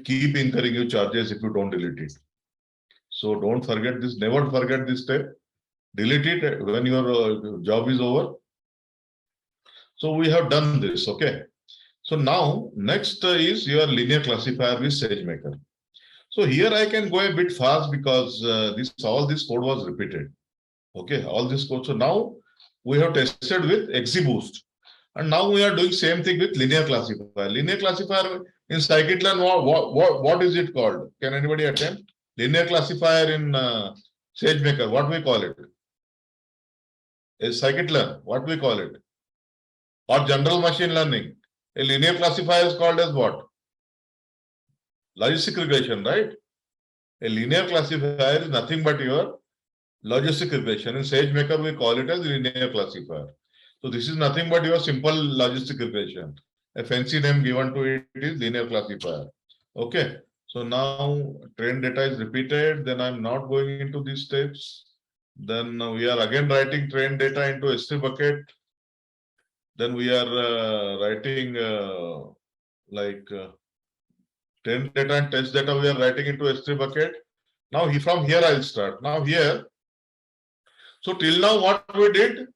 Speaker 4: keep incurring you charges if you don't delete it. So don't forget this. Never forget this step. Delete it when your job is over. So we have done this. Okay. So now next is your linear classifier with SageMaker. So here I can go a bit fast because all this code was repeated. Okay, all this code. So now we have tested with XGBoost, and now we are doing same thing with linear classifier. Linear classifier in scikit-learn, what is it called? Can anybody attempt? Linear classifier in SageMaker, what we call it? Is scikit-learn, what we call it? Or general machine learning. A linear classifier is called as what? Logistic regression, right? A linear classifier is nothing but your logistic regression. In SageMaker, we call it as linear classifier. So this is nothing but your simple logistic regression. A fancy name given to it is linear classifier. Okay. So now train data is repeated. Then I'm not going into these steps. Then we are again writing train data into S3 bucket. Then we are writing train data and test data we are writing into S3 bucket. Now from here I'll start. Now here, so till now what we did,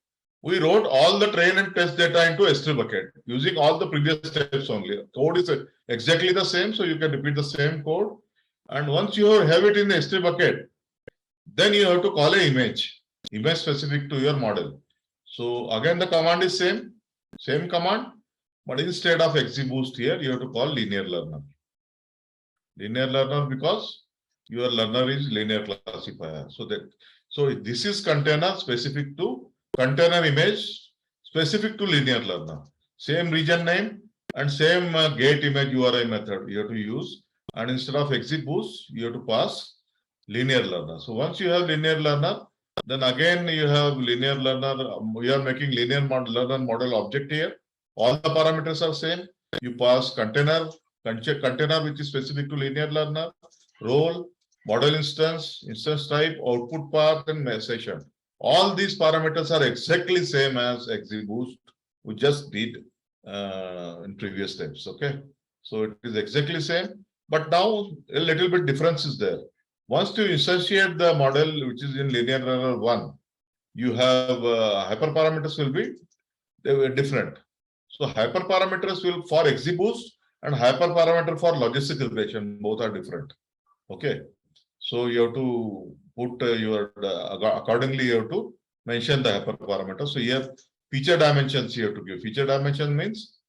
Speaker 4: we wrote all the train and test data into S3 bucket using all the previous steps only. Code is exactly the same, so you can repeat the same code. And once you have it in the S3 bucket, then you have to call an image specific to your model. So again, the command is same command, but instead of XGBoost here, you have to call linear learner. Linear learner because your learner is linear classifier. So this is container specific to container image specific to linear learner. Same region name and same get image URI method you have to use. And instead of XGBoost, you have to pass linear learner. So once you have linear learner, then again you have linear learner. You are making linear learner model object here. All the parameters are same. You pass container which is specific to linear learner, role, model instance type, output path, and session. All these parameters are exactly same as XGBoost we just did in previous steps. Okay, so it is exactly same, but now a little bit difference is there. Once you associate the model which is in linear learner 1, you have hyperparameters will be different. So hyperparameters will for XGBoost and hyperparameter for logistic regression, both are different. Okay, so you have to put accordingly you have to mention the hyperparameter. So here feature dimensions you have to give. Feature dimension means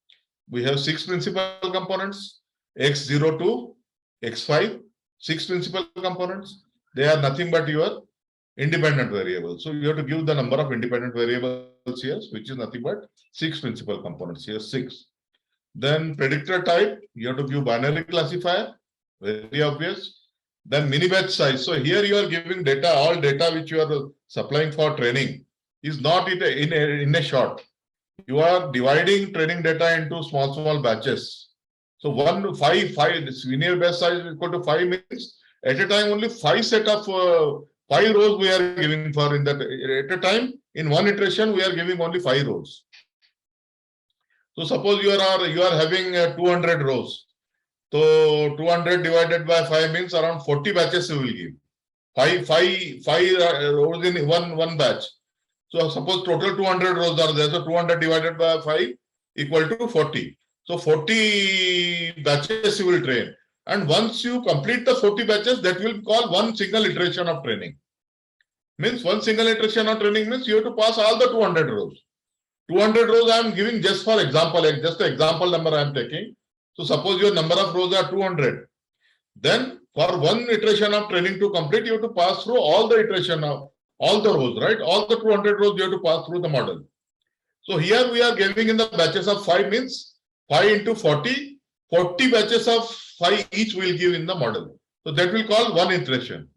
Speaker 4: we have 6 principal components, x0 to x5, 6 principal components. They are nothing but your independent variables. So you have to give the number of independent variables here, which is nothing but 6 principal components here, 6. Then predictor type, you have to give binary classifier, very obvious. Then mini batch size. So here you are giving data, all data which you are supplying for training is not in a shot. You are dividing training data into small batches. So 5 linear batch size is equal to 5 means at a time only 5 set of 5 rows we are giving for in that at a time in one iteration we are giving only 5 rows. So suppose you are having 200 rows. So 200 divided by 5 means around 40 batches you will give. 5 rows in one batch. So suppose total 200 rows are there. So 200 divided by 5 equal to 40. So 40 batches you will train. And once you complete the 40 batches, that will call one single iteration of training. Means one single iteration of training means you have to pass all the 200 rows. 200 rows I am giving just for example, just an example number I am taking. So suppose your number of rows are 200. Then for one iteration of training to complete, you have to pass through all the iteration of all the rows, right? All the 200 rows you have to pass through the model. So here we are giving in the batches of 5 means 5 into 40. 40 batches of 5 each will give in the model. So that will call one iteration.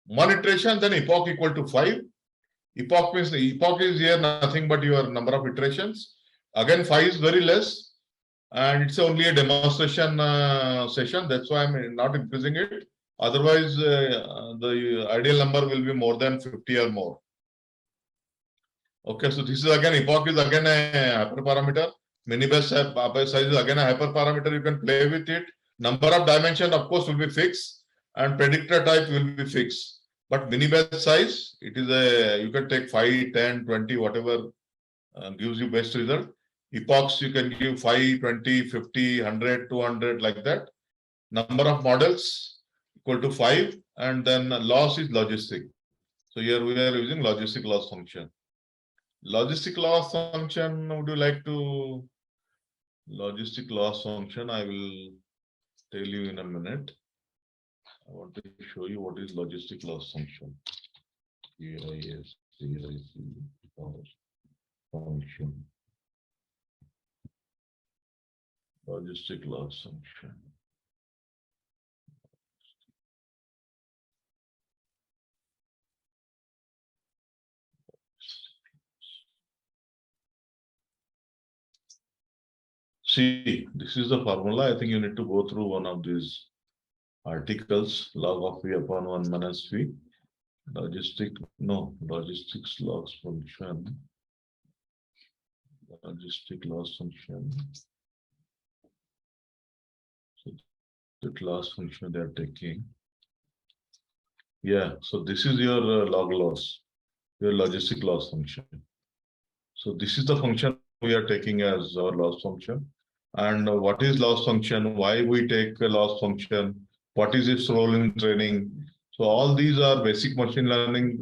Speaker 4: One iteration, then epoch equal to 5. Epoch means epoch is here nothing but your number of iterations. Again, 5 is very less. And it's only a demonstration session. That's why I'm not increasing it. Otherwise, the ideal number will be more than 50 or more. Okay, so this is again, epoch is again a hyperparameter. Mini batch size is again a hyperparameter. You can play with it. Number of dimension, of course, will be fixed. And predictor type will be fixed. But mini batch size, it is you can take 5, 10, 20, whatever gives you best result. Epochs, you can give 5, 20, 50, 100, 200, like that. Number of models equal to 5, and then loss is logistic. So here we are using logistic loss function. Logistic loss function, would you like to? Logistic loss function, I will tell you in a minute. I want to show you what is logistic loss function. Function. Logistic loss function. See, this is the formula. I think you need to go through one of these articles. Log of V upon 1 minus V. Logistics loss function. Logistic loss function. So the loss function they are taking. Yeah, so this is your log loss, your logistic loss function. So this is the function we are taking as our loss function. And what is loss function? Why we take a loss function? What is its role in training? So all these are basic machine learning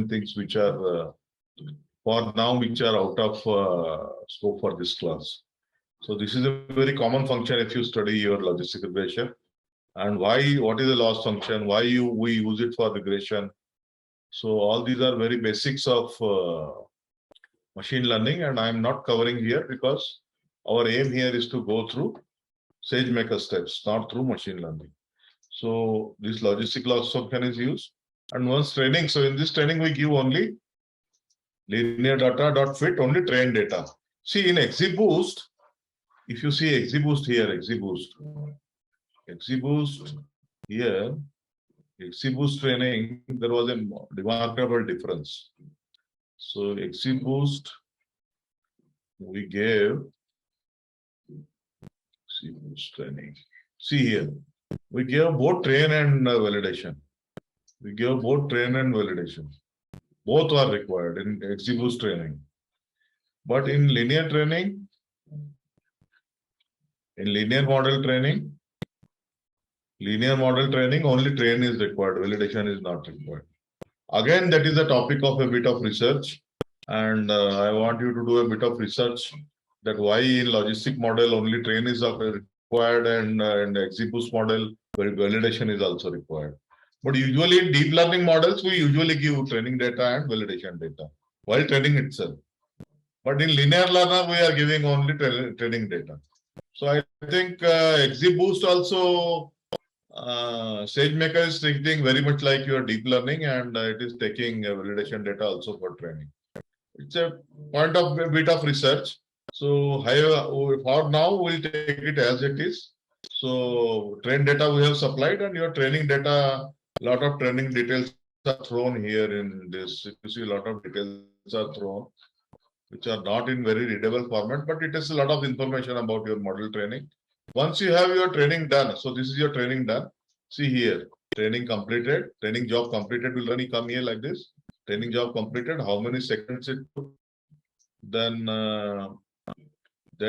Speaker 4: things which are for now which are out of scope for this class. So this is a very common function if you study your logistic regression. And why? What is the loss function? Why we use it for regression? So all these are very basics of machine learning, and I am not covering here because our aim here is to go through SageMaker steps, not through machine learning. So this logistic loss function is used, and once training. So in this training we give only linear data dot fit only trained data. See in XGBoost, if you see XGBoost here, XGBoost here, XGBoost training, there was a remarkable difference. So XGBoost, we gave XGBoost training. See here, we gave both train and validation. We gave both train and validation. Both are required in XGBoost training. But in linear training, in linear model training, only train is required, validation is not required. Again, that is a topic of a bit of research, and I want you to do a bit of research that why in logistic model only train is required and XGBoost model validation is also required. But usually in deep learning models, we usually give training data and validation data while training itself. But in linear learner, we are giving only training data. So I think XGBoost also, SageMaker is treating very much like your deep learning, and it is taking validation data also for training. It's a point of a bit of research. So for now, we'll take it as it is. So train data we have supplied, and your training data, lot of training details are thrown here in this. You see a lot of details are thrown, which are not in very readable format, but it is a lot of information about your model training. Once you have your training done, so this is your training done. See here, training completed, training job completed will only come here like this. Training job completed, how many seconds it took. Then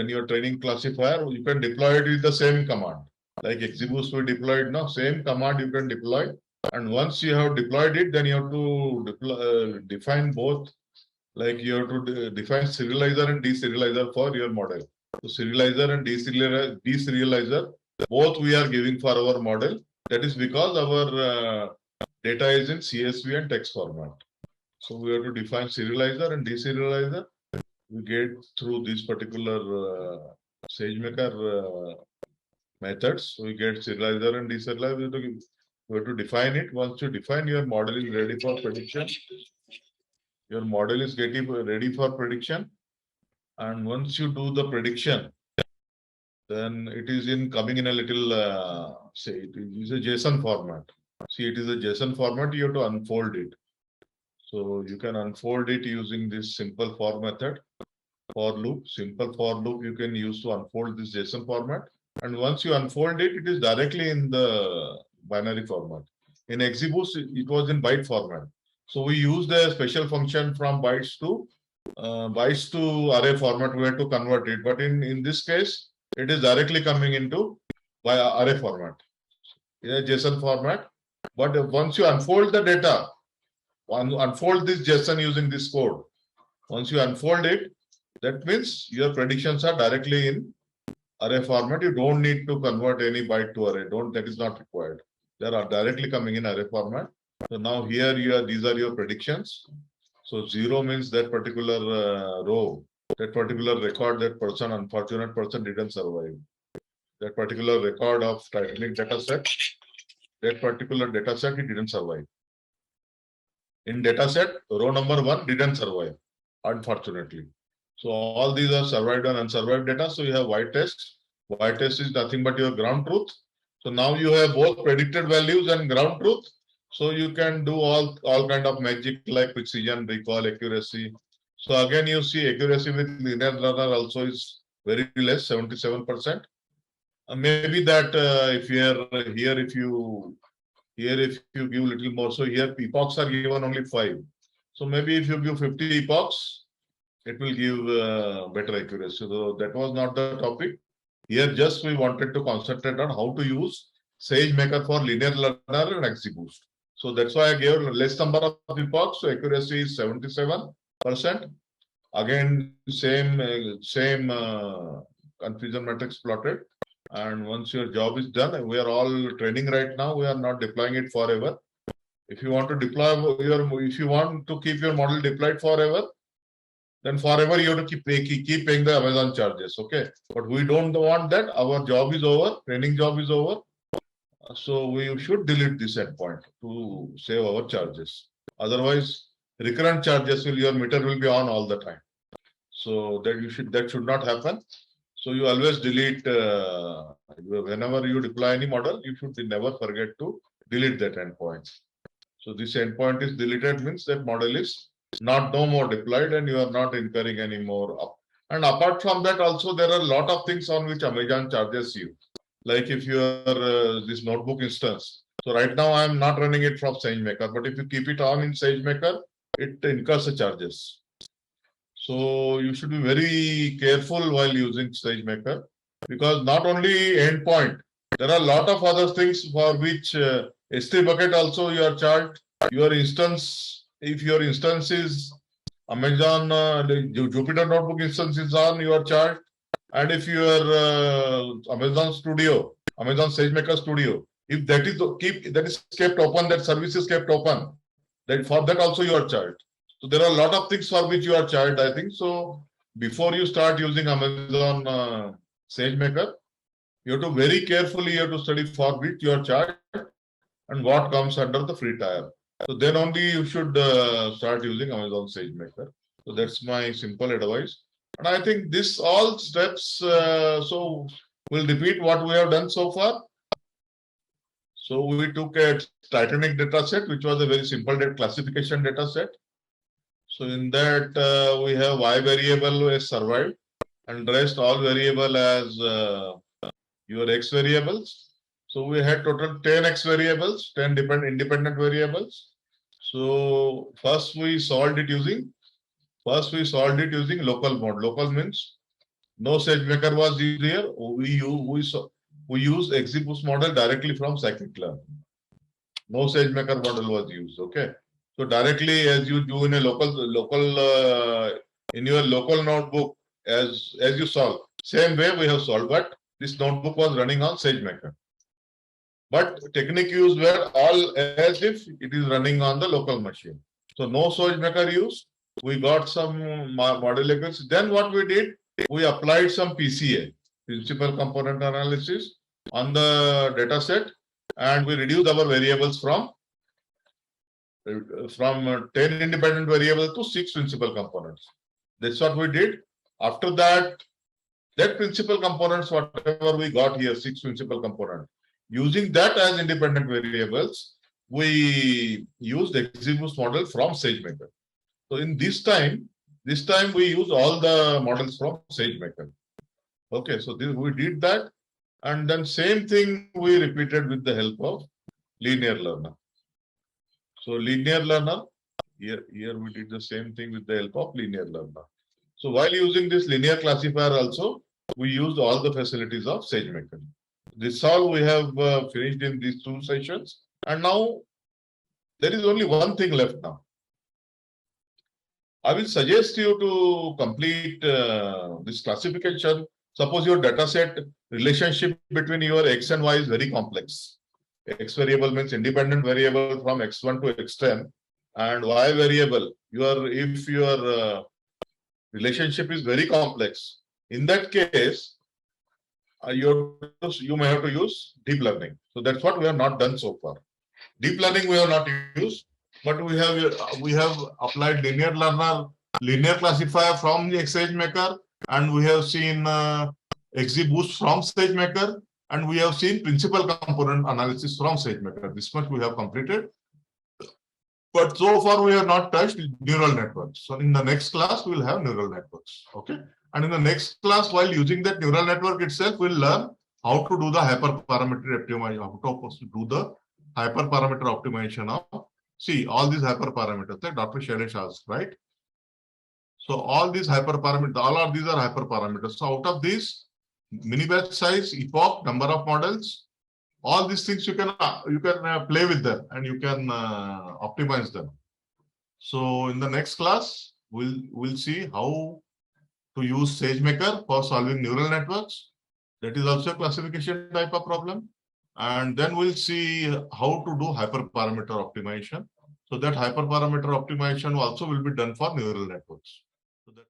Speaker 4: your training classifier, you can deploy it with the same command. Like XGBoost we deployed now, same command you can deploy. And once you have deployed it, then you have to define both. Like you have to define serializer and deserializer for your model. So serializer and deserializer, both we are giving for our model. That is because our data is in CSV and text format. So we have to define serializer and deserializer. We get through this particular SageMaker methods. So we get serializer and deserializer. We have to define it. Once you define, your model is ready for prediction. Your model is getting ready for prediction. And once you do the prediction, then it is coming in a little, say it is a JSON format. See, it is a JSON format, you have to unfold it. So you can unfold it using this simple for method, for loop, simple for loop you can use to unfold this JSON format. And once you unfold it, it is directly in the binary format. In XGBoost, it was in byte format. So we used a special function from bytes to array format. We had to convert it, but in this case, it is directly coming into array format, in a JSON format. But once you unfold the data, unfold this JSON using this code. Once you unfold it, that means your predictions are directly in array format. You don't need to convert any byte to array. That is not required. They are directly coming in array format. So now here these are your predictions. So 0 means that particular row, that particular record, that person, unfortunate person didn't survive. That particular record of Titanic data set, that particular data set, it didn't survive. In data set, row number 1 didn't survive, unfortunately. So all these are survived and unsurvived data. So you have white test. White test is nothing but your ground truth. So now you have both predicted values and ground truth. So you can do all kind of magic like precision, recall, accuracy. So again, you see accuracy with linear learner also is very less, 77%. Maybe that if you give little more, so here epochs are given only 5. So maybe if you give 50 epochs, it will give better accuracy. So that was not the topic. Here just we wanted to concentrate on how to use SageMaker for linear learner and XGBoost. So that's why I gave less number of epochs. So accuracy is 77%. Again, same confusion matrix plotted. And once your job is done, we are all training right now. We are not deploying it forever. If you want to deploy if you want to keep your model deployed forever, then forever you have to keep paying the Amazon charges. Okay, but we don't want that. Our job is over. Training job is over. So we should delete this endpoint to save our charges. Otherwise, recurrent charges your meter will be on all the time. So that should not happen. So you always delete whenever you deploy any model, you should never forget to delete that endpoint. So this endpoint is deleted means that model is no more deployed and you are not incurring any more up. And apart from that, also there are a lot of things on which Amazon charges you. Like if you are this notebook instance. So right now I am not running it from SageMaker, but if you keep it on in SageMaker, it incurs the charges. So you should be very careful while using SageMaker, because not only endpoint, there are a lot of other things for which S3 bucket also you are charged. Your instance, if your instance is Amazon Jupyter Notebook instance is on, you are charged. And if your Amazon Studio, Amazon SageMaker Studio, if that is kept open, that service is kept open, then for that also you are charged. So there are a lot of things for which you are charged, I think. So before you start using Amazon SageMaker, you have to very carefully study for which you are charged and what comes under the free tier. So then only you should start using Amazon SageMaker. So that's my simple advice. And I think this all steps, so we'll repeat what we have done so far. So we took a Titanic data set, which was a very simple classification data set. So in that we have Y variable as survived and rest all variable as your X variables. So we had total 10 X variables, 10 independent variables. So first we solved it using local mode. Local means no SageMaker was used here. We use XGBoost model directly from scikit-learn. No SageMaker model was used. Okay. So directly as you do in a in your local notebook as you solve. Same way we have solved, but this notebook was running on SageMaker. But technique used were all as if it is running on the local machine. So no SageMaker used. We got some model equations. Then what we did, we applied some PCA, principal component analysis, on the data set, and we reduced our variables from 10 independent variables to 6 principal components. That's what we did. After that principal components, whatever we got here, 6 principal components, using that as independent variables, we used the XGBoost model from SageMaker. So in this time we use all the models from SageMaker. Okay, so we did that, and then same thing we repeated with the help of linear learner. So linear learner, here we did the same thing with the help of linear learner. So while using this linear classifier also, we used all the facilities of SageMaker. This all we have finished in these 2 sessions, and now there is only one thing left now. I will suggest you to complete this classification. Suppose your data set relationship between your X and Y is very complex. X variable means independent variable from X1 to X10, and Y variable, if your relationship is very complex, in that case, you may have to use deep learning. So that's what we have not done so far. Deep learning we have not used, but we have applied linear learner, linear classifier from the SageMaker, and we have seen XGBoost from SageMaker, and we have seen principal component analysis from SageMaker. This much we have completed. But so far we have not touched neural networks. So in the next class, we will have neural networks. Okay. And in the next class, while using that neural network itself, we'll learn how to do the hyperparameter optimization, how to do the hyperparameter optimization of, see, all these hyperparameters that Dr. Shailesh asked, right? So all these hyperparameters, all of these are hyperparameters. So out of these, mini batch size, epoch, number of models,
Speaker 1: All these things you can play with them and you can optimize them. So in the next class, we'll see how to use SageMaker for solving neural networks. That is also a classification type of problem. And then we'll see how to do hyperparameter optimization. So that hyperparameter optimization also will be done for neural networks. So that